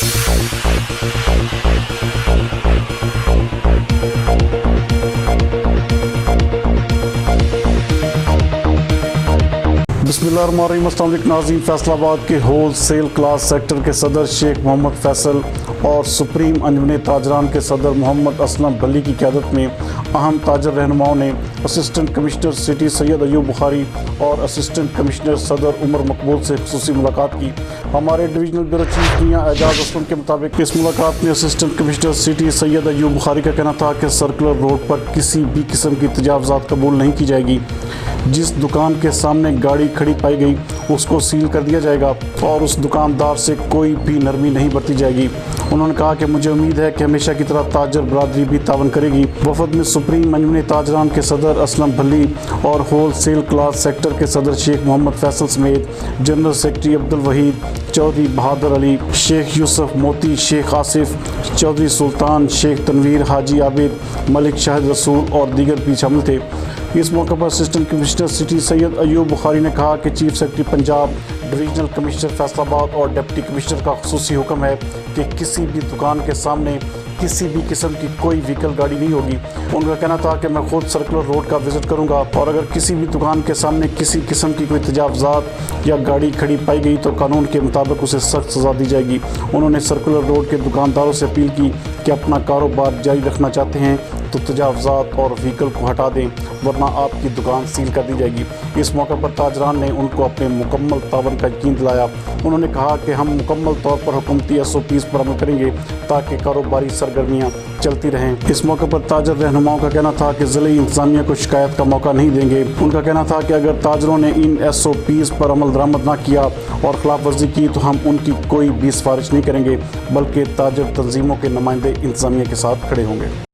بسم اللہ الرحمن الرحیم۔ السلام علیکم ناظرین، فیصل آباد کے ہول سیل کلاس سیکٹر کے صدر شیخ محمد فیصل اور سپریم انجمن تاجران کے صدر محمد اسلم بلی کی قیادت میں اہم تاجر رہنماؤں نے اسسٹنٹ کمشنر سٹی سید ایوب بخاری اور اسسٹنٹ کمشنر صدر عمر مقبول سے خصوصی ملاقات کی۔ ہمارے ڈویژنل بیورو چیف میاں اعجاز اسلم کے مطابق اس ملاقات میں اسسٹنٹ کمشنر سٹی سید ایوب بخاری کا کہنا تھا کہ سرکولر روڈ پر کسی بھی قسم کی تجاوزات قبول نہیں کی جائے گی۔ جس دکان کے سامنے گاڑی کھڑی پائی گئی اس کو سیل کر دیا جائے گا اور اس دکاندار سے کوئی بھی نرمی نہیں برتی جائے گی۔ انہوں نے کہا کہ مجھے امید ہے کہ ہمیشہ کی طرح تاجر برادری بھی تعاون کرے گی۔ وفد میں سپریم انجمن تاجران کے صدر اسلم بلی اور ہول سیل کلاس سیکٹر کے صدر شیخ محمد فیصل سمیت جنرل سیکٹری عبدالوحید چودھری بہادر علی، شیخ یوسف موتی، شیخ آصف چودھری سلطان، شیخ تنویر، حاجی عابد، ملک شاہد رسول اور دیگر بھی شامل تھے۔ اس موقع پر اسسٹنٹ کمشنر سٹی سید ایوب بخاری نے کہا کہ chief secretary Punjab, divisional commissioner Faisal آباد اور ڈپٹی کمشنر کا خصوصی حکم ہے کہ کسی بھی دکان کے سامنے کسی بھی قسم کی کوئی وہیکل گاڑی نہیں ہوگی۔ ان کا کہنا تھا کہ میں خود سرکولر روڈ کا وزٹ کروں گا اور اگر کسی بھی دکان کے سامنے کسی قسم کی کوئی تجاوزات یا گاڑی کھڑی پائی گئی تو قانون کے مطابق اسے سخت سزا دی جائے گی۔ انہوں نے سرکولر روڈ کے دکانداروں سے اپیل کی کہ اپنا کاروبار جاری رکھنا چاہتے ہیں تو تجاوزات اور وہیکل کو ہٹا دیں ورنہ آپ کی دکان سیل کر دی جائے گی۔ اس موقع پر تاجران نے ان کو اپنے مکمل تعاون کا یقین دلایا۔ انہوں نے کہا کہ ہم مکمل طور پر حکومتی SOPs پر عمل کریں گے تاکہ کاروباری سرگرمیاں چلتی رہیں۔ اس موقع پر تاجر رہنماؤں کا کہنا تھا کہ ضلعی انتظامیہ کو شکایت کا موقع نہیں دیں گے۔ ان کا کہنا تھا کہ اگر تاجروں نے ان SOPs پر عمل درآمد نہ کیا اور خلاف ورزی کی تو ہم ان کی کوئی بھی سفارش نہیں کریں گے بلکہ تاجر تنظیموں کے نمائندے انتظامیہ کے ساتھ کھڑے ہوں گے۔